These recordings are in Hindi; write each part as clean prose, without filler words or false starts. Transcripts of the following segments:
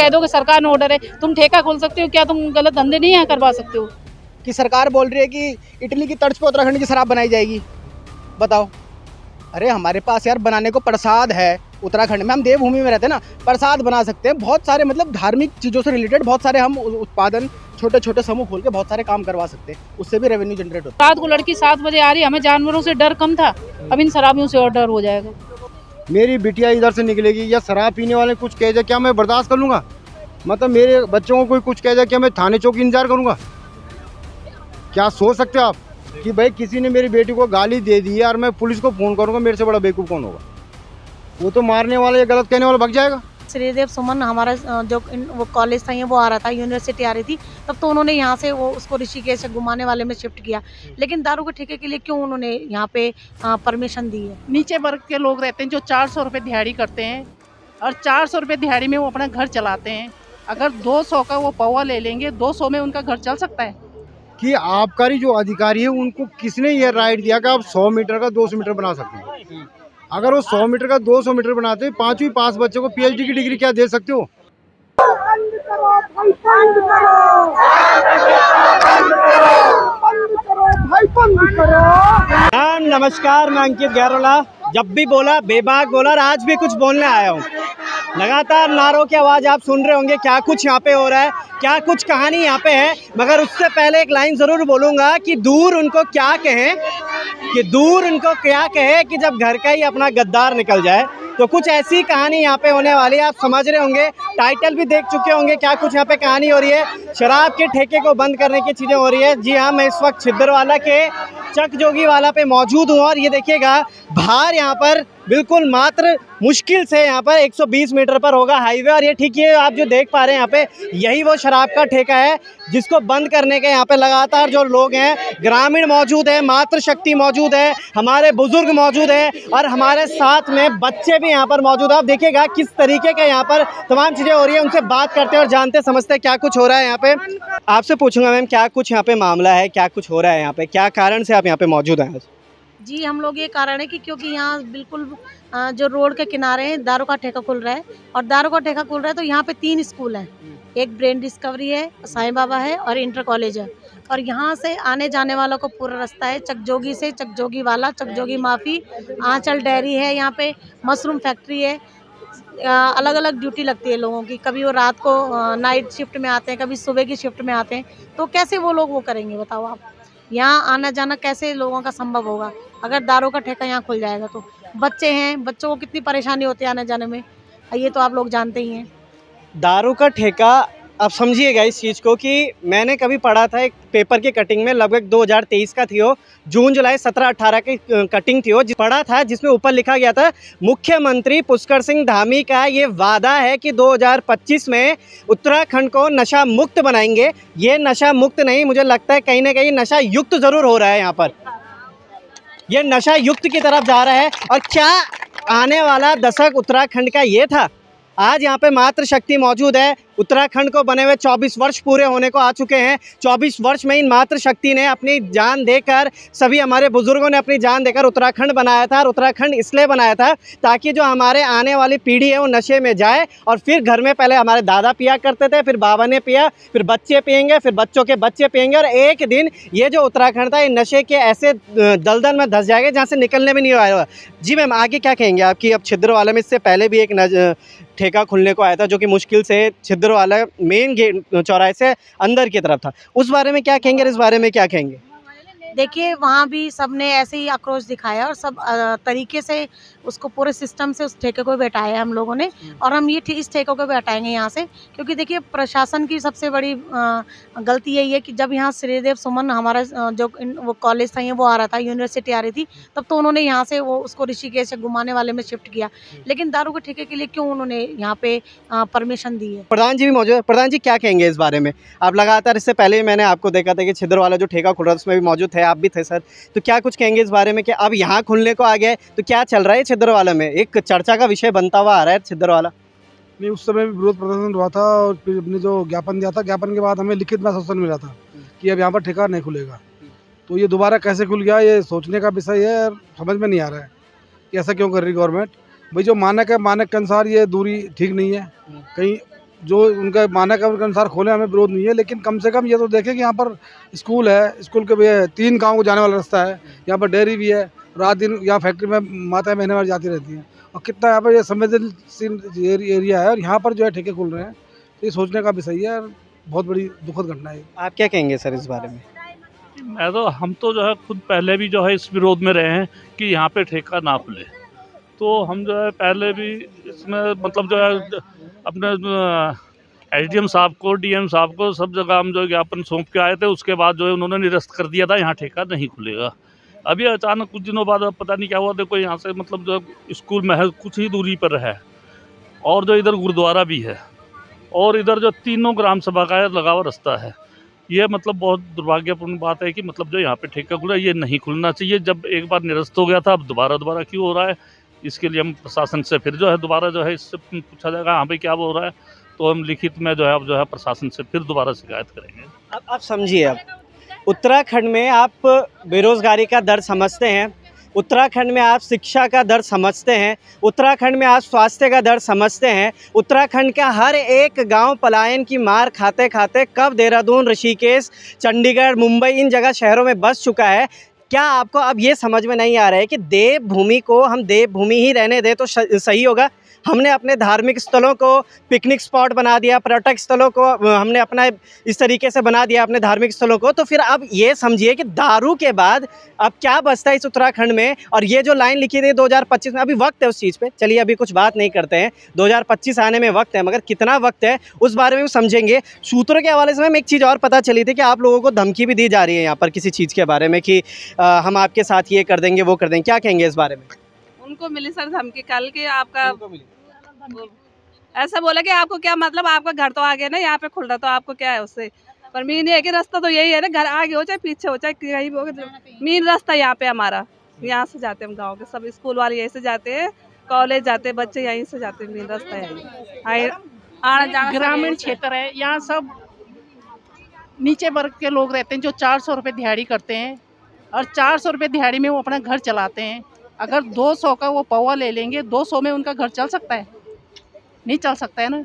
कह दो कि सरकार ने ऑर्डर है, तुम ठेका खोल सकते हो, क्या तुम गलत धंधे नहीं यहाँ करवा सकते हो? कि सरकार बोल रही है कि इटली की तर्ज पे उत्तराखंड की शराब बनाई जाएगी। बताओ, अरे हमारे पास यार बनाने को प्रसाद है। उत्तराखंड में हम देवभूमि में रहते हैं ना, प्रसाद बना सकते हैं। बहुत सारे मतलब धार्मिक चीज़ों से रिलेटेड बहुत सारे हम उत्पादन छोटे छोटे समूह खोल के बहुत सारे काम करवा सकते हैं, उससे भी रेवेन्यू जनरेट होता रात को लड़की 7 बजे आ रही है, हमें जानवरों से डर कम था, अब इन शराबियों से और डर हो जाएगा। मेरी बिटिया इधर से निकलेगी या शराब पीने वाले कुछ कह जाए, क्या मैं बर्दाश्त कर लूँगा? मतलब मेरे बच्चों को कोई कुछ कह जाए, क्या मैं थाने चौकी इंतजार करूँगा? क्या सोच सकते हो आप कि भाई किसी ने मेरी बेटी को गाली दे दी है और मैं पुलिस को फ़ोन करूँगा, मेरे से बड़ा बेवकूफ़ कौन होगा? वो तो मारने वाला या गलत कहने वाला भाग जाएगा। श्रीदेव सुमन हमारा जो वो कॉलेज था, वो आ रहा था, यूनिवर्सिटी आ रही थी, तब तो उन्होंने यहाँ से वो उसको ऋषिकेश घुमाने वाले में शिफ्ट किया। लेकिन दारू के ठेके के लिए क्यों उन्होंने यहाँ पे परमिशन दी है? नीचे वर्ग के लोग रहते हैं जो 400 रुपये दिहाड़ी करते हैं, और 400 रुपये दिहाड़ी में वो अपना घर चलाते हैं। अगर 200 का वो पौवा ले लेंगे, 200 में उनका घर चल सकता है? कि आबकारी जो अधिकारी है उनको किसने ये राइट दिया कि आप 100 मीटर का 200 मीटर बना सकते हैं? अगर वो 100 मीटर का 200 मीटर बनाते हैं, पाँचवीं पास बच्चों को पीएचडी की डिग्री क्या दे सकते हो? नमस्कार, मैं अंकित गहरोला। जब भी बोला बेबाक बोला और आज भी कुछ बोलने आया हूँ। लगातार नारों की आवाज़ आप सुन रहे होंगे, क्या कुछ यहाँ पे हो रहा है, क्या कुछ कहानी यहाँ पे है। मगर उससे पहले एक लाइन ज़रूर बोलूँगा कि दूर उनको क्या कहें, कि जब घर का ही अपना गद्दार निकल जाए। तो कुछ ऐसी कहानी यहाँ पे होने वाली है, आप समझ रहे होंगे, टाइटल भी देख चुके होंगे क्या कुछ यहाँ पे कहानी हो रही है। शराब के ठेके को बंद करने की चीज़ें हो रही है। जी हाँ, मैं इस वक्त छिद्रवाला के चक जोगी वाला पे मौजूद हूँ और ये देखिएगा बाहर यहाँ पर बिल्कुल मात्र मुश्किल से यहाँ पर 120 मीटर पर होगा हाईवे, और ये ठीक ये आप जो देख पा रहे हैं यहाँ पे, यही वो शराब का ठेका है जिसको बंद करने के यहाँ पे लगातार जो लोग हैं, ग्रामीण मौजूद है, मातृ शक्ति मौजूद है, हमारे बुजुर्ग मौजूद है और हमारे साथ में बच्चे भी यहाँ पर मौजूद है। आप देखिएगा किस तरीके के यहाँ पर तमाम चीज़ें हो रही है। उनसे बात करते हैं और जानते समझते क्या कुछ हो रहा है यहाँ पे। आपसे पूछूंगा मैम, क्या कुछ यहाँ पे मामला है, क्या कुछ हो रहा है यहाँ पे, क्या कारण से आप यहाँ पे मौजूद हैं? जी, हम लोग ये कारण है कि क्योंकि यहाँ बिल्कुल जो रोड के किनारे है, दारू का ठेका खुल रहा है, और दारू का ठेका खुल रहा है तो यहाँ पे 3 स्कूल हैं। एक ब्रेन डिस्कवरी है, साईं बाबा है और इंटर कॉलेज है। और यहाँ से आने जाने वालों को पूरा रास्ता है, चकजोगी से, चकजोगी वाला, चकजोगी माफ़ी, आंचल डेयरी है, यहाँ पे मशरूम फैक्ट्री है। अलग अलग ड्यूटी लगती है लोगों की, कभी वो रात को नाइट शिफ्ट में आते हैं, कभी सुबह की शिफ्ट में आते हैं। तो कैसे वो लोग वो करेंगे बताओ आप? यहाँ आना जाना कैसे लोगों का संभव होगा अगर दारू का ठेका यहाँ खुल जाएगा? तो बच्चे हैं, बच्चों को कितनी परेशानी होती है आने जाने में, ये तो आप लोग जानते ही हैं। दारू का ठेका, आप समझिएगा इस चीज़ को कि मैंने कभी पढ़ा था एक पेपर की कटिंग में, लगभग 2023 का थी वो, जून जुलाई 17-18 की कटिंग थी वो, पढ़ा था जिसमें ऊपर लिखा गया था मुख्यमंत्री पुष्कर सिंह धामी का ये वादा है कि 2025 में उत्तराखंड को नशा मुक्त बनाएंगे। ये नशा मुक्त नहीं, मुझे लगता है कहीं ना कहीं नशा युक्त ज़रूर हो रहा है यहाँ पर, ये नशा युक्त की तरफ जा रहा है। और क्या आने वाला दशक उत्तराखंड का ये था? आज यहाँ पे मातृ शक्ति मौजूद है। उत्तराखंड को बने हुए 24 वर्ष पूरे होने को आ चुके हैं। 24 वर्ष में इन मातृ शक्ति ने अपनी जान देकर, सभी हमारे बुजुर्गों ने अपनी जान देकर उत्तराखंड बनाया था। और उत्तराखंड इसलिए बनाया था ताकि जो हमारे आने वाली पीढ़ी है वो नशे में जाए, और फिर घर में पहले हमारे दादा पिया करते थे, फिर बाबा ने पिया, फिर बच्चे पियेंगे, फिर बच्चों के बच्चे पियेंगे, और एक दिन ये जो उत्तराखंड था ये नशे के ऐसे दलदल में धंस जाएगा जहाँ से निकलने में नहीं आएगा। जी मैम, आगे क्या कहेंगे आपकी? अब छिद्रवाला में इससे पहले भी एक ठेका खुलने को आया था जो कि मुश्किल से छिद्रवाला मेन गेट चौराहे से अंदर की तरफ था, उस बारे में क्या कहेंगे और इस बारे में क्या कहेंगे? देखिए, वहाँ भी सबने ऐसे ही आक्रोश दिखाया और सब तरीके से उसको पूरे सिस्टम से उस ठेके को बैठाया हम लोगों ने, और हम ये इस ठेके को बैठाएंगे यहाँ से। क्योंकि देखिए, प्रशासन की सबसे बड़ी गलती यही है कि जब यहाँ श्रीदेव सुमन हमारा जो वो कॉलेज था, वो आ रहा था, यूनिवर्सिटी आ रही थी, तब तो उन्होंने यहाँ से वो उसको ऋषिकेश घुमाने वाले में शिफ्ट किया। लेकिन दारू के ठेके के लिए क्यों उन्होंने यहाँ पे परमिशन दी है? प्रधान जी भी मौजूद है। प्रधान जी, क्या कहेंगे इस बारे में? आप लगातार, इससे पहले मैंने आपको देखा था कि छिद्रवाला जो ठेका खुल रहा था उसमें भी मौजूद थे, आप भी थे सर, तो क्या कुछ कहेंगे इस बारे में कि अब यहाँ खुलने को आ गया है तो क्या चल रहा है छिद्रवाला में? एक चर्चा का विषय बनता हुआ आ रहा है छिद्रवाला। नहीं, उस समय भी विरोध प्रदर्शन हुआ था और फिर अपने जो ज्ञापन दिया था, ज्ञापन के बाद हमें लिखित में आश्वासन मिला था कि अब यहाँ पर ठेका नहीं खुलेगा। तो ये दोबारा कैसे खुल गया, ये सोचने का विषय है, समझ में नहीं आ रहा है कि ऐसा क्यों कर रही गवर्नमेंट। भाई जो मानक है, मानक के अनुसार ये दूरी ठीक नहीं है, कहीं जो उनका माना के अनुसार खोले, हमें विरोध नहीं है, लेकिन कम से कम ये तो देखें कि यहाँ पर स्कूल है, स्कूल के भी 3 गाँव को जाने वाला रास्ता है, यहाँ पर डेयरी भी है, रात दिन यहाँ फैक्ट्री में माताएं महीने भर जाती रहती हैं, और कितना यहाँ पर ये संवेदनशील एरिया है, और यहाँ पर जो है ठेके खुल रहे हैं, तो ये सोचने का विषय है, बहुत बड़ी दुखद घटना है। आप क्या कहेंगे सर इस बारे में? हम तो जो है खुद पहले भी जो है इस विरोध में रहे हैं कि यहाँ पे ठेका ना खुले, तो हम जो है पहले भी इसमें मतलब जो है अपने एसडीएम साहब को, डीएम साहब को सब जगह हम जो ज्ञापन सौंप के आए थे। उसके बाद जो है उन्होंने निरस्त कर दिया था, यहाँ ठेका नहीं खुलेगा। अभी अचानक कुछ दिनों बाद अब पता नहीं क्या हुआ, देखो यहाँ से मतलब जो स्कूल महज कुछ ही दूरी पर है, और जो इधर गुरुद्वारा भी है, और इधर जो तीनों ग्राम सभा का लगा हुआ रास्ता है। ये मतलब बहुत दुर्भाग्यपूर्ण बात है कि मतलब जो यहाँ पे ठेका खुला, ये नहीं खुलना चाहिए। जब एक बार निरस्त हो गया था, अब दोबारा क्यों हो रहा है? इसके लिए हम प्रशासन से फिर जो है दोबारा जो है इससे पूछा जाएगा, हाँ भाई क्या हो रहा है, तो हम लिखित में जो है अब जो है प्रशासन से फिर दोबारा शिकायत करेंगे। अब आप समझिए, अब उत्तराखंड में आप बेरोजगारी का दर्द समझते हैं, उत्तराखंड में आप शिक्षा का दर्द समझते हैं, उत्तराखंड में आप स्वास्थ्य का दर्द समझते हैं। उत्तराखंड का हर एक गांव पलायन की मार खाते खाते कब देहरादून, ऋषिकेश, चंडीगढ़, मुंबई इन जगह शहरों में बस चुका है। क्या आपको अब ये समझ में नहीं आ रहा है कि देवभूमि को हम देवभूमि ही रहने दें तो सही होगा? हमने अपने धार्मिक स्थलों को पिकनिक स्पॉट बना दिया, पर्यटक स्थलों को हमने अपना इस तरीके से बना दिया अपने धार्मिक स्थलों को, तो फिर अब ये समझिए कि दारू के बाद अब क्या बचता है इस उत्तराखंड में। और ये जो लाइन लिखी थी 2025 में, अभी वक्त है उस चीज़ पे, चलिए अभी कुछ बात नहीं करते हैं, 2025 आने में वक्त है, मगर कितना वक्त है उस बारे में समझेंगे। सूत्रों के हवाले से मैम एक चीज़ और पता चली थी कि आप लोगों को धमकी भी दी जा रही है यहाँ पर किसी चीज़ के बारे में कि हम आपके साथ ये कर देंगे, वो कर देंगे, क्या कहेंगे इस बारे में? उनको मिली सर धमकी कल के, आपका ऐसा बोला कि आपको क्या मतलब, आपका घर तो आगे ना, यहाँ पे खुल रहा, तो आपको क्या है उससे। पर मेन ये है कि रास्ता तो यही है ना, घर आगे हो चाहे पीछे हो चाहे कहीं भी हो, मेन रास्ता यहाँ पे हमारा, यहाँ से जाते हैं हम गाँव के सब स्कूल वाले यहीं से जाते हैं, कॉलेज जाते हैं बच्चे यहीं से जाते हैं, मेन रास्ता है आना जाना। ग्रामीण क्षेत्र है, यहाँ सब नीचे वर्ग के लोग रहते हैं जो 400 रुपये दिहाड़ी करते हैं, और 400 रुपये दिहाड़ी में वो अपना घर चलाते हैं। अगर 200 का वो पौवा ले लेंगे, 200 में उनका घर चल सकता है? नहीं चल सकता है ना।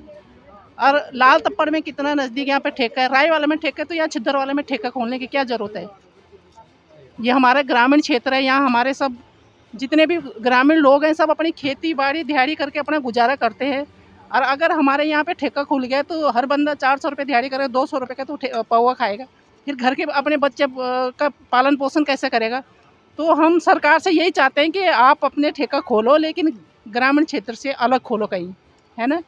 और लाल तप्पड़ में कितना नज़दीक यहाँ पे ठेका है, राय वाले में ठेका है, तो यहाँ छिद्दर वाले में ठेका खोलने की क्या ज़रूरत है? ये हमारा ग्रामीण क्षेत्र है, यहाँ हमारे सब जितने भी ग्रामीण लोग हैं सब अपनी खेती बाड़ी दिहाड़ी करके अपना गुजारा करते हैं। और अगर हमारे यहाँ पे ठेका खुल गया तो हर बंदा 400 रुपये दिहाड़ी करेगा, 200 रुपये का तो पौवा खाएगा, फिर घर के अपने बच्चे का पालन पोषण कैसे करेगा? तो हम सरकार से यही चाहते हैं कि आप अपने ठेका खोलो, लेकिन ग्रामीण क्षेत्र से अलग खोलो कहीं, है ना।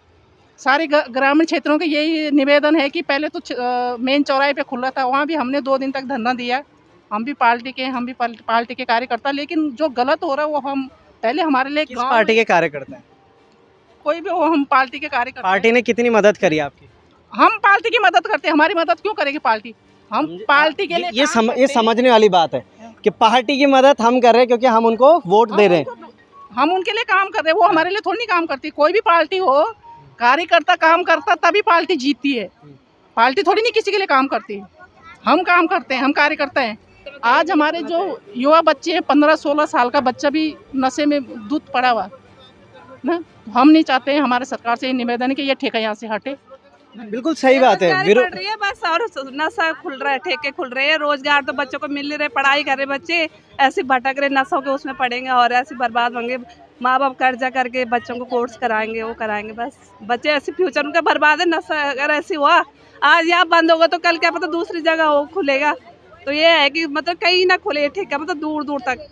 सारे ग्रामीण क्षेत्रों के यही निवेदन है कि पहले तो मेन चौराहे पे खुला था, वहाँ भी हमने 2 दिन तक धरना दिया, हम भी पार्टी के कार्यकर्ता, लेकिन जो गलत हो रहा है वो हम पहले हमारे लिए किस पार्टी के कार्यकर्ता हैं? कोई भी हो, हम पार्टी के कार्यकर्ता। पार्टी ने कितनी मदद करी आपकी? हम पार्टी की मदद करते हैं, हमारी मदद क्यों करेगी पार्टी? हम पार्टी के लिए ये समझने वाली बात है कि पार्टी की मदद हम कर रहे हैं क्योंकि हम उनको वोट दे रहे हैं, हम उनके लिए काम कर रहे हैं, वो हमारे लिए थोड़ी नहीं काम करती। कोई भी पार्टी हो, कार्यकर्ता काम करता तभी पार्टी जीतती है, पार्टी थोड़ी नहीं किसी के लिए काम करती। हम काम करते हैं, हम कार्यकर्ता हैं। आज हमारे जो युवा बच्चे हैं, 15-16 साल का बच्चा भी नशे में दूध पड़ा हुआ ना, हम नहीं चाहते हैं। हमारे सरकार से ये निवेदन है कि ये ठेका यहाँ से हटे। बिल्कुल सही बात है। बढ़ रही है बस, और नशा खुल रहा है, ठेके खुल रहे हैं, रोजगार तो बच्चों को मिल नहीं रहे, पढ़ाई कर रहे बच्चे, ऐसे भटक रहे नशों के उसमें पड़ेंगे और ऐसे बर्बाद होंगे। माँ बाप कर्जा करके बच्चों को कोर्स कराएंगे, वो कराएंगे, बस बच्चे ऐसे फ्यूचर उनका बर्बाद है। नशा अगर ऐसे हुआ, आज यहाँ बंद होगा तो कल क्या पता दूसरी जगह हो खुलेगा। तो ये है कि मतलब कहीं ना खुले ठेका, मतलब दूर दूर तक,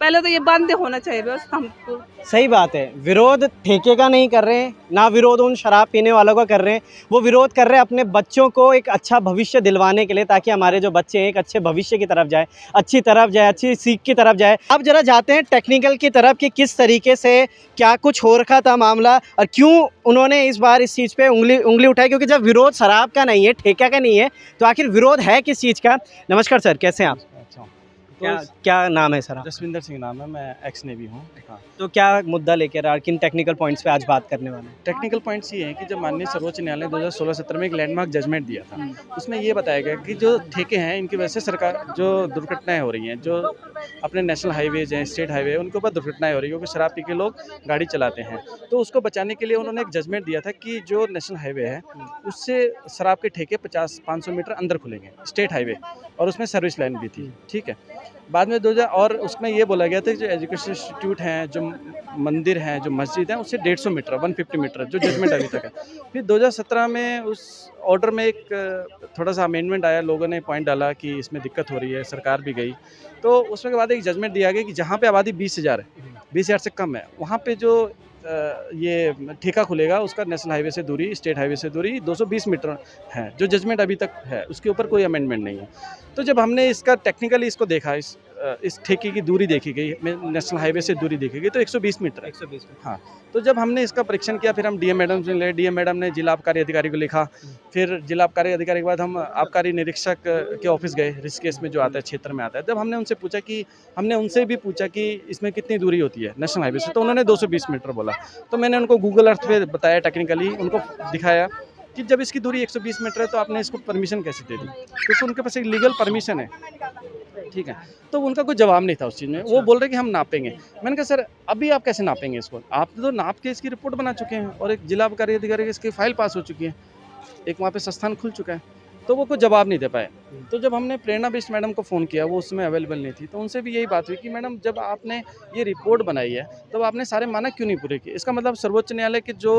पहले तो ये बंद होना चाहिए बस हमको। सही बात है। विरोध ठेके का नहीं कर रहे हैं, ना विरोध उन शराब पीने वालों का कर रहे हैं, वो विरोध कर रहे हैं अपने बच्चों को एक अच्छा भविष्य दिलवाने के लिए, ताकि हमारे जो बच्चे हैं एक अच्छे भविष्य की तरफ जाए, अच्छी तरफ जाए, अच्छी सीख की तरफ जाए। अब जरा जाते हैं टेक्निकल की तरफ कि किस तरीके से क्या कुछ हो रखा था मामला और क्यों उन्होंने इस बार इस चीज़ पे उंगली उठाई। क्योंकि जब विरोध शराब का नहीं है, ठेका का नहीं है, तो आखिर विरोध है किस चीज़ का? नमस्कार सर, कैसे हैं आप? क्या नाम है सर आप? जसविंदर सिंह नाम है, मैं एक्स नेवी हूँ। हाँ, तो क्या मुद्दा लेकर आ किन टेक्निकल पॉइंट्स पे आज बात करने वाले हैं? टेक्निकल पॉइंट्स ये हैं कि जब माननीय सर्वोच्च न्यायालय 2016-17 में एक लैंडमार्क जजमेंट दिया था, उसमें ये बताया गया कि जो ठेके हैं इनकी वजह से सरकार जो दुर्घटनाएं हो रही हैं, जो अपने नेशनल हाईवेज हैं, स्टेट हाईवे, उनके ऊपर दुर्घटनाएं हो रही हैं क्योंकि शराब पी के लोग गाड़ी चलाते हैं। तो उसको बचाने के लिए उन्होंने एक जजमेंट दिया था कि जो नेशनल हाईवे है उससे शराब के ठेके 50-500 मीटर अंदर खुलेंगे, स्टेट हाईवे, और उसमें सर्विस लाइन भी थी। ठीक है, बाद में 2000 और उसमें ये बोला गया था कि जो एजुकेशन इंस्टीट्यूट हैं, जो मंदिर हैं, जो मस्जिद हैं, उससे 150 मीटर 150 मीटर जो जजमेंट अभी तक है। फिर 2017 में उस ऑर्डर में एक थोड़ा सा अमेंडमेंट आया, लोगों ने पॉइंट डाला कि इसमें दिक्कत हो रही है, सरकार भी गई, तो उसमें के बाद एक जजमेंट दिया गया कि जहाँ पे आबादी 20,000 है, 20,000 से कम है, वहाँ पे जो ये ठेका खुलेगा उसका नेशनल हाईवे से दूरी, स्टेट हाईवे से दूरी 220 मीटर है, जो जजमेंट अभी तक है, उसके ऊपर कोई अमेंडमेंट नहीं है। तो जब हमने इसका टेक्निकली इसको देखा, इस ठेके की दूरी देखी गई, नेशनल हाईवे से दूरी देखी गई, तो 120 मीटर है। 120 हाँ, तो जब हमने इसका परीक्षण किया, फिर हम डीएम मैडम से ले, डीएम मैडम ने जिला आबकारी अधिकारी को लिखा, फिर जिला आबकारी अधिकारी के बाद हम आबकारी निरीक्षक के ऑफिस गए, ऋषिकेश में जो आता है, क्षेत्र में आता है। जब हमने उनसे पूछा कि हमने उनसे भी पूछा कि इसमें कितनी दूरी होती है नेशनल हाईवे से, तो उन्होंने 220 मीटर बोला। तो मैंने उनको गूगल अर्थ पे बताया, टेक्निकली उनको दिखाया कि जब इसकी दूरी 120 मीटर है तो आपने इसको परमिशन कैसे दे दी, क्योंकि उनके पास एक लीगल परमिशन है। ठीक है, तो उनका कोई जवाब नहीं था उस चीज़ में। वो बोल रहे कि हम नापेंगे। मैंने कहा सर अभी आप कैसे नापेंगे इसको, आप तो नाप के इसकी रिपोर्ट बना चुके हैं और एक जिला आबकारी अधिकारी की इसकी फाइल पास हो चुकी है, एक वहाँ पे संस्थान खुल चुका है, तो वो कोई जवाब नहीं दे पाए। तो जब हमने प्रेरणा बिष्ट मैडम को फ़ोन किया, वो उसमें अवेलेबल नहीं थी, तो उनसे भी यही बात हुई कि मैडम जब आपने ये रिपोर्ट बनाई है तो आपने सारे मानक क्यों नहीं पूरे किए? इसका मतलब सर्वोच्च न्यायालय के जो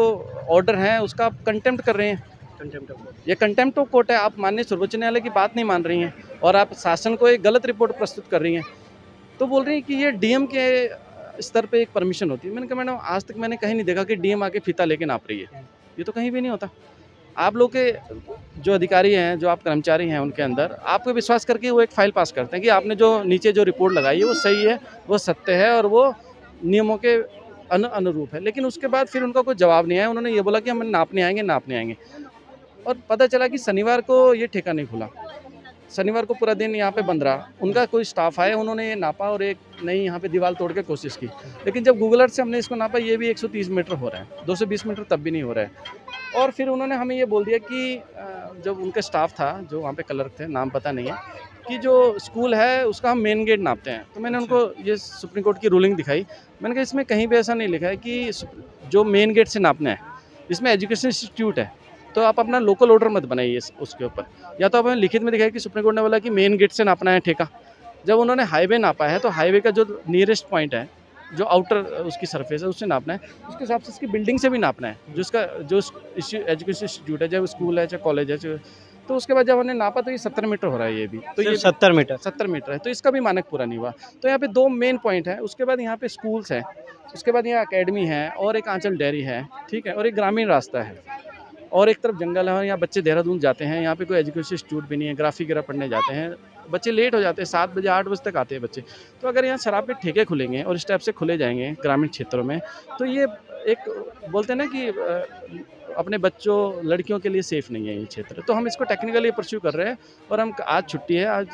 ऑर्डर हैं उसका आप कंटेम्प्ट कर रहे हैं। ये कंटेम्प्ट ऑफ कोर्ट है, आप माननीय सर्वोच्च न्यायालय की बात नहीं मान रही हैं और आप शासन को एक गलत रिपोर्ट प्रस्तुत कर रही हैं। तो बोल रही हैं कि ये डीएम के स्तर पे एक परमिशन होती है। मैंने कहा मैडम आज तक मैंने कहीं नहीं देखा कि डीएम आके फीता लेके नाप रही है, ये तो कहीं भी नहीं होता। आप लोग के जो अधिकारी हैं, जो आप कर्मचारी हैं, उनके अंदर आपको विश्वास करके वो एक फाइल पास करते हैं कि आपने जो नीचे जो रिपोर्ट लगाई है वो सही है, वो सत्य है और वो नियमों के अनुरूप है। लेकिन उसके बाद फिर उनका कोई जवाब नहीं आया। उन्होंने ये बोला कि हम नापने आएंगे। और पता चला कि शनिवार को ये ठेका नहीं खुला, शनिवार को पूरा दिन यहाँ पे बंद रहा। उनका कोई स्टाफ आया, उन्होंने ये नापा और एक नई यहाँ पे दीवार तोड़ के कोशिश की, लेकिन जब गूगल अर्थ से हमने इसको नापा ये भी 130 मीटर हो रहा है, 220 मीटर तब भी नहीं हो रहा है। और फिर उन्होंने हमें ये बोल दिया कि जब उनका स्टाफ था, जो वहाँ पे क्लर्क थे, नाम पता नहीं है, कि जो स्कूल है उसका हम मेन गेट नापते हैं। तो मैंने उनको ये सुप्रीम कोर्ट की रूलिंग दिखाई। मैंने कहा इसमें कहीं भी ऐसा नहीं लिखा है कि जो मेन गेट से नापना है, इसमें एजुकेशन इंस्टीट्यूट है, तो आप अपना लोकल ऑर्डर मत बनाइए उसके ऊपर, या तो आप हमें लिखित में दिखाइए कि सुप्रीम कोर्ट ने बोला कि मेन गेट से नापना है ठेका। जब उन्होंने हाईवे नापा है तो हाईवे का जो नियरेस्ट पॉइंट है, जो आउटर उसकी सरफेस है, उससे नापना है, उसके हिसाब से उसकी बिल्डिंग से भी नापना है, जो एजुकेशन इंस्टीट्यूट है, चाहे स्कूल है, चाहे कॉलेज है। तो उसके बाद जब हमने नापा तो ये 70 मीटर हो रहा है, ये भी तो ये 70 मीटर है, तो इसका भी मानक पूरा नहीं हुआ। तो यहाँ पे 2 मेन पॉइंट है। उसके बाद यहाँ पे स्कूल्स हैं, उसके बाद यहाँ अकेडमी है और एक आंचल डेयरी है, ठीक है, और एक ग्रामीण रास्ता है और एक तरफ जंगल है। और यहाँ बच्चे देहरादून जाते हैं, यहाँ पे कोई एजुकेशन इंस्टीट्यूट भी नहीं है, ग्राफिक वगैरह पढ़ने जाते हैं, बच्चे लेट हो जाते हैं, 7 बजे 8 बजे तक आते हैं बच्चे। तो अगर यहाँ शराब के ठेके खुलेंगे और इस टाइप से खुले जाएंगे ग्रामीण क्षेत्रों में, तो ये एक बोलते हैं ना कि अपने बच्चों लड़कियों के लिए सेफ़ नहीं है ये क्षेत्र। तो हम इसको टेक्निकली परस्यू कर रहे हैं और हम आज छुट्टी है, आज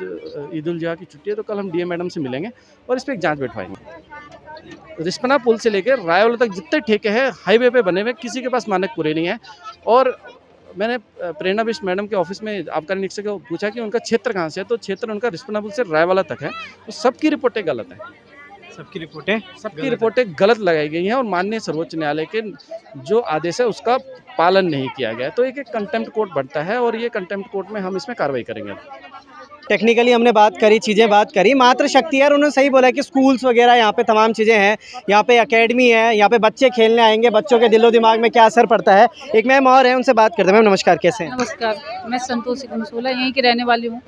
ईद उल जुहा की छुट्टी है, तो कल हम डीएम मैडम से मिलेंगे और इस पर एक जाँच बैठवाएंगे। रिस्पना पुल से लेकर रायवाला तक जितने ठेके हैं हाईवे पे बने हुए, किसी के पास मानक पूरे नहीं है। और मैंने प्रेरणा बिष्ट मैडम के ऑफिस में आबकारी निरीक्षक को पूछा कि उनका क्षेत्र कहाँ से है, तो क्षेत्र उनका रिस्पना पुल से रायवाला तक है। तो सबकी रिपोर्टें गलत हैं, सबकी रिपोर्टें गलत लगाई गई हैं और माननीय सर्वोच्च न्यायालय के जो आदेश है उसका पालन नहीं किया गया है। तो एक कंटेम्प्ट कोर्ट बढ़ता है और ये कंटेम्प्ट कोर्ट में हम इसमें कार्रवाई करेंगे। टेक्निकली हमने बात करी, चीज़ें बात करी, मात्र शक्ति यार उन्होंने सही बोला कि स्कूल्स वगैरह यहाँ पे तमाम चीज़ें हैं, यहाँ पे एकेडमी है, यहाँ पे बच्चे खेलने आएंगे, बच्चों के दिलो दिमाग में क्या असर पड़ता है। एक मैम और है, उनसे बात करते हैं। मैम नमस्कार, कैसे हैं? नमस्कार, मैं संतोषी कंसोला यहीं की रहने वाली हूँ।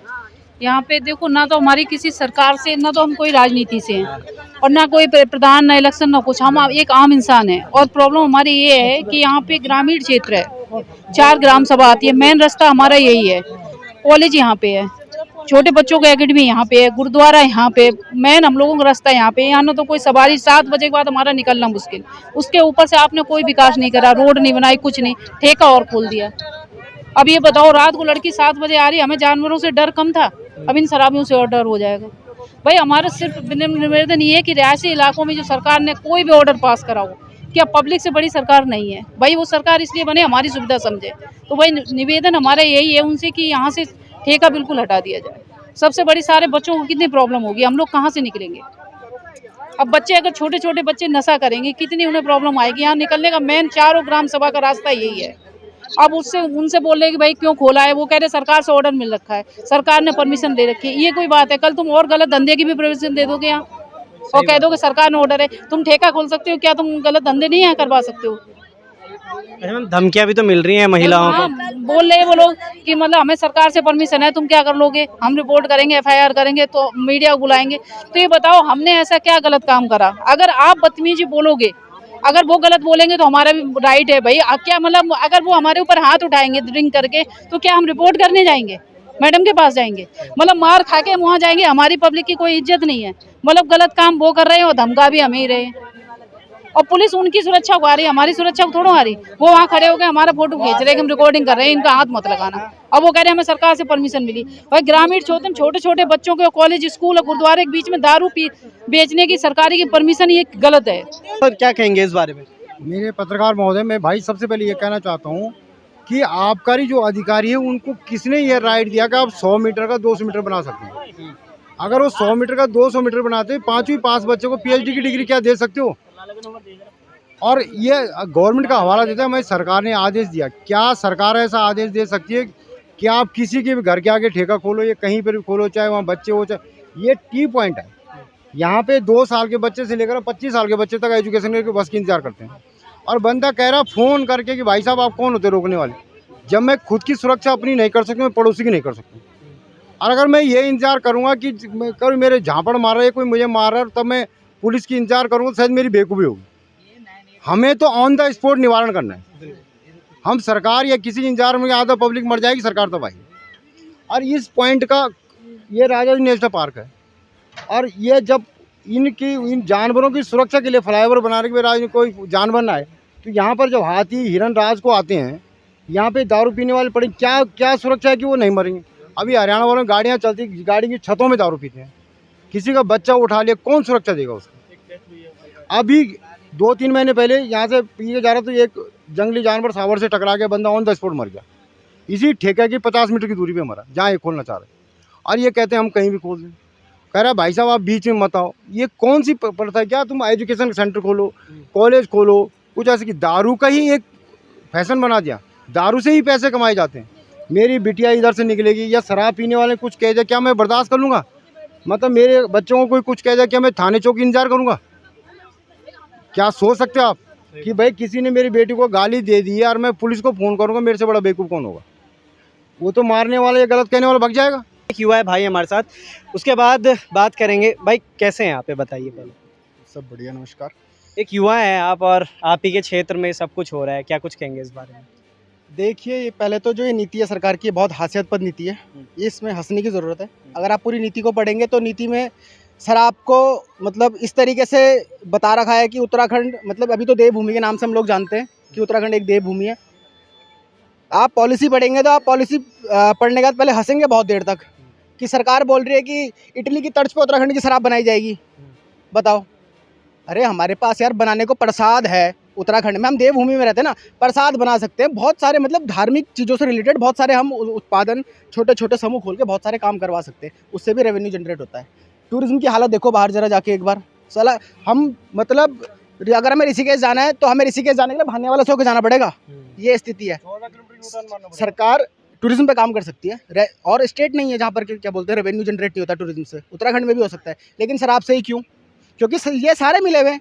यहाँ पे देखो ना तो हमारी किसी सरकार से, ना तो हम कोई राजनीति से हैं और ना कोई प्रधान, ना इलेक्शन, ना कुछ। हम एक आम इंसान हैं और प्रॉब्लम हमारी ये है कि यहाँ पे ग्रामीण क्षेत्र है, 4 ग्राम सभा आती है, मेन रास्ता हमारा यही है, कॉलेज यहाँ पे है, छोटे बच्चों का एकेडमी यहाँ पे है, गुरुद्वारा यहाँ पे, मेन हम लोगों का रास्ता यहाँ पे। यहाँ ना तो कोई सवारी, 7 बजे के बाद हमारा निकलना मुश्किल। उसके ऊपर से आपने कोई विकास नहीं करा, रोड नहीं बनाई, कुछ नहीं, ठेका और खोल दिया। अब ये बताओ, रात को लड़की 7 बजे आ रही है, हमें जानवरों से डर कम था, अब इन शराबियों से और डर हो जाएगा। भाई हमारा सिर्फ निवेदन ये है कि रिहायशी इलाकों में जो सरकार ने कोई भी ऑर्डर पास करा हो, क्या पब्लिक से बड़ी सरकार नहीं है भाई, वो सरकार इसलिए बने हमारी सुविधा समझे। तो भाई निवेदन हमारा यही है उनसे कि यहाँ से ठेका बिल्कुल हटा दिया जाए। सबसे बड़ी सारे बच्चों को कितनी प्रॉब्लम होगी, हम लोग कहाँ से निकलेंगे। अब बच्चे अगर छोटे छोटे बच्चे नशा करेंगे कितनी उन्हें प्रॉब्लम आएगी। यहाँ निकलने का मेन चारों ग्राम सभा का रास्ता यही है। अब उससे उनसे बोल रहे कि भाई क्यों खोला है, वो कह रहे सरकार से ऑर्डर मिल रखा है, सरकार ने परमिशन दे रखी है। ये कोई बात है? कल तुम और गलत धंधे की भी परमिशन दे दोगे यहाँ और कह दो कि सरकार ने ऑर्डर है, तुम ठेका खोल सकते हो, क्या तुम गलत धंधे नहीं यहाँ करवा सकते हो? धमकियां भी तो मिल रही हैं महिलाओं को। बोल रहे हैं वो लोग कि मतलब हमें सरकार से परमिशन है, तुम क्या कर लोगे, हम रिपोर्ट करेंगे, FIR करेंगे, तो मीडिया को बुलाएंगे। तो ये बताओ हमने ऐसा क्या गलत काम करा? अगर आप बदतमीजी बोलोगे, अगर वो गलत बोलेंगे तो हमारा भी राइट है भाई। क्या मतलब अगर वो हमारे ऊपर हाथ उठाएंगे ड्रिंक करके तो क्या हम रिपोर्ट करने जाएंगे, मैडम के पास जाएंगे? मतलब मार खा के वहाँ जाएंगे, हमारी पब्लिक की कोई इज्जत नहीं है। मतलब गलत काम वो कर रहे हैं और धमका भी हम ही रहे हैं। और पुलिस उनकी सुरक्षा को आ रही है, हमारी सुरक्षा को थोड़ा आ रही। वो वहाँ खड़े हो गए, हमारा फोटो खींच रहे हैं कि हम रिकॉर्डिंग कर रहे हैं, इनका हाथ मत लगाना। अब वो कह रहे हैं हमें सरकार से परमिशन मिली। भाई ग्रामीण छोटे छोटे बच्चों के कॉलेज, स्कूल और गुरुद्वारे के बीच में दारू बेचने की सरकारी की परमिशन ये गलत है। सर क्या कहेंगे इस बारे में? मेरे पत्रकार महोदय, मैं भाई सबसे पहले ये कहना चाहता हूँ कि आबकारी जो अधिकारी है उनको किसने ये राइट दिया कि आप 100 मीटर का 200 मीटर बना सकते हैं? अगर वो 100 मीटर का 200 मीटर बनाते, 5वीं पास बच्चे को PhD की डिग्री क्या दे सकते हो? और ये गवर्नमेंट का हवाला देता है, हमें सरकार ने आदेश दिया। क्या सरकार ऐसा आदेश दे सकती है कि आप किसी के भी घर के आगे ठेका खोलो या कहीं पर भी खोलो, चाहे वहाँ बच्चे हो, चाहे ये टी पॉइंट है। यहाँ पे 2 साल के बच्चे से लेकर 25 साल के बच्चे तक एजुकेशन के बस की इंतजार करते हैं। और बंदा कह रहा फ़ोन करके कि भाई साहब आप कौन होते रोकने वाले? जब मैं खुद की सुरक्षा अपनी नहीं कर सकता, मैं पड़ोसी की नहीं कर सकता। और अगर मैं ये इंतजार करूँगा कि कभी मेरे झापड़ मार रहा है, कोई मुझे मार रहा है, तब मैं पुलिस की इंतजार करूँगा, शायद मेरी बेवकूफ़ी होगी। हमें तो ऑन द स्पॉट निवारण करना है। हम सरकार या किसी इंतजार में आधा पब्लिक मर जाएगी, सरकार तब आएगी। और इस पॉइंट का ये राजा जी नेशनल पार्क है, और ये जब इन जानवरों की सुरक्षा के लिए फ्लाईओवर बनाने के बाद कोई जानवर ना आए, तो यहाँ पर जब हाथी हिरन राज को आते हैं, यहाँ पे दारू पीने वाले पड़े, क्या सुरक्षा है कि वो नहीं मरेंगे? अभी हरियाणा वालों में गाड़ियाँ चलती, गाड़ी की छतों में दारू पीते हैं, किसी का बच्चा उठा लिया, कौन सुरक्षा देगा उसको? अभी 2-3 महीने पहले यहाँ से पी के जा रहा तो एक जंगली जानवर सावर से टकरा गया, बंदा ऑन द स्पॉट मर गया। इसी ठेके की 50 मीटर की दूरी पे मरा, जहाँ ये खोलना चाह रहे। और ये कहते हैं हम कहीं भी खोल दें। कह रहा भाई साहब आप बीच में मत आओ। ये कौन सी प्रथा है? क्या तुम एजुकेशन सेंटर खोलो, कॉलेज खोलो, कुछ ऐसे कि दारू का ही एक फैशन बना दिया, दारू से ही पैसे कमाए जाते हैं। मेरी बिटिया इधर से निकलेगी या शराब पीने वाले कुछ कह जाए, क्या मैं बर्दाश्त कर लूँगा? मतलब मेरे बच्चों को कोई कुछ कह जाए, क्या मैं थाने चौकी इंतजार करूँगा? क्या सोच सकते हो आप कि भाई किसी ने मेरी बेटी को गाली दे दी है और मैं पुलिस को फ़ोन करूँगा, मेरे से बड़ा बेवकूफ़ कौन होगा? वो तो मारने वाला या गलत कहने वाला भाग जाएगा। एक युवा है भाई हमारे साथ, उसके बाद बात करेंगे। भाई कैसे हैं आप, ये बताइए पहले। सब बढ़िया, नमस्कार। एक युवा है आप और आप ही के क्षेत्र में सब कुछ हो रहा है, क्या कुछ कहेंगे इस बारे में? देखिए, पहले तो जो ये नीति है सरकार की, बहुत हास्यास्पद नीति है। ये इसमें हंसने की ज़रूरत है। अगर आप पूरी नीति को पढ़ेंगे तो नीति में शराब को मतलब इस तरीके से बता रखा है कि उत्तराखंड, मतलब अभी तो देवभूमि के नाम से हम लोग जानते हैं कि उत्तराखंड एक देवभूमि है। आप पॉलिसी पढ़ेंगे तो आप पॉलिसी पढ़ने के बाद पहले हंसेंगे बहुत देर तक कि सरकार बोल रही है कि इटली की तर्ज पर उत्तराखंड की शराब बनाई जाएगी। बताओ, अरे हमारे पास यार बनाने को प्रसाद है। उत्तराखंड में हम देवभूमि में रहते हैं ना, प्रसाद बना सकते हैं। बहुत सारे मतलब धार्मिक चीज़ों से रिलेटेड बहुत सारे हम उत्पादन छोटे छोटे समूह खोल के बहुत सारे काम करवा सकते हैं, उससे भी रेवेन्यू जनरेट होता है। टूरिज्म की हालत देखो बाहर जरा जाके एक बार। साला हम मतलब अगर हमें ऋषिकेश जाना है तो हमें ऋषिकेश जाने के लिए भाने वाला से होकर जाना पड़ेगा। ये स्थिति है। सरकार टूरिज्म पे काम कर सकती है, और स्टेट नहीं है जहाँ पर क्या बोलते हैं रेवेन्यू जनरेट नहीं होता टूरिज्म से। उत्तराखंड में भी हो सकता है, लेकिन शराब से ही क्यों? क्योंकि ये सारे मिले हुए हैं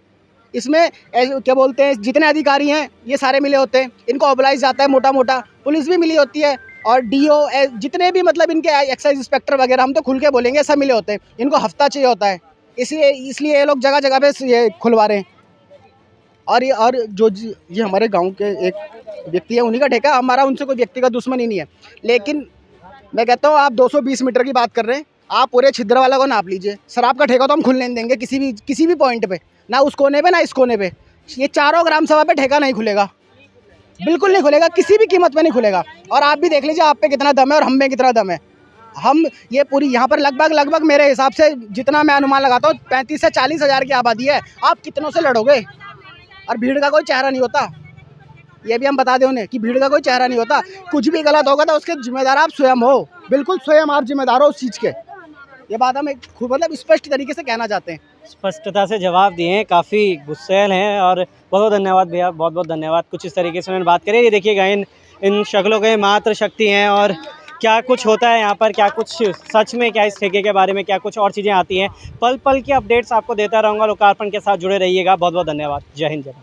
इसमें। क्या बोलते हैं, जितने अधिकारी हैं ये सारे मिले होते हैं, इनको ऑबलाइज जाता है मोटा मोटा, पुलिस भी मिली होती है, और DO जितने भी मतलब इनके एक्साइज इंस्पेक्टर वगैरह, हम तो खुल के बोलेंगे, सब मिले होते हैं। इनको हफ्ता चाहिए होता है, इसलिए ये लोग जगह जगह पे ये खुलवा रहे हैं। और जो ये हमारे गांव के एक व्यक्ति है, उन्हीं का ठेका, हमारा उनसे कोई व्यक्तिगत दुश्मनी नहीं है। लेकिन मैं कहता हूँ आप 220 मीटर की बात कर रहे हैं, आप पूरे छिद्रवाला को नाप लीजिए। शराब का ठेका तो हम खुलने नहीं देंगे किसी भी पॉइंट पे, ना उस कोने पे ना इस कोने पे। ये चारों ग्राम सभा पे ठेका नहीं खुलेगा, बिल्कुल नहीं खुलेगा, किसी भी कीमत पे नहीं खुलेगा। और आप भी देख लीजिए आप पे कितना दम है और हम में कितना दम है। हम ये पूरी यहाँ पर लगभग मेरे हिसाब से जितना मैं अनुमान लगाता हूँ 35 से 40 हज़ार की आबादी है। आप कितनों से लड़ोगे? और भीड़ का कोई चेहरा नहीं होता, ये भी हम बता दें उन्हें कि भीड़ का कोई चेहरा नहीं होता। कुछ भी गलत होगा तो उसके जिम्मेदार आप स्वयं हो, बिल्कुल स्वयं आप जिम्मेदार हो उस चीज़ के। ये बात हम एक मतलब स्पष्ट तरीके से कहना चाहते हैं। स्पष्टता से जवाब दिए हैं, काफ़ी गुस्सैल हैं और बहुत बहुत धन्यवाद भैया, बहुत बहुत धन्यवाद। कुछ इस तरीके से उन्होंने बात करी। ये देखिएगा इन शक्लों के मात्र शक्ति हैं और क्या कुछ होता है यहाँ पर, क्या कुछ सच में क्या इस ठेके के बारे में क्या कुछ और चीज़ें आती हैं, पल पल की अपडेट्स आपको देता रहूँगा। लोकार्पण के साथ जुड़े रहिएगा। बहुत बहुत धन्यवाद। जय हिंद, जय भारत।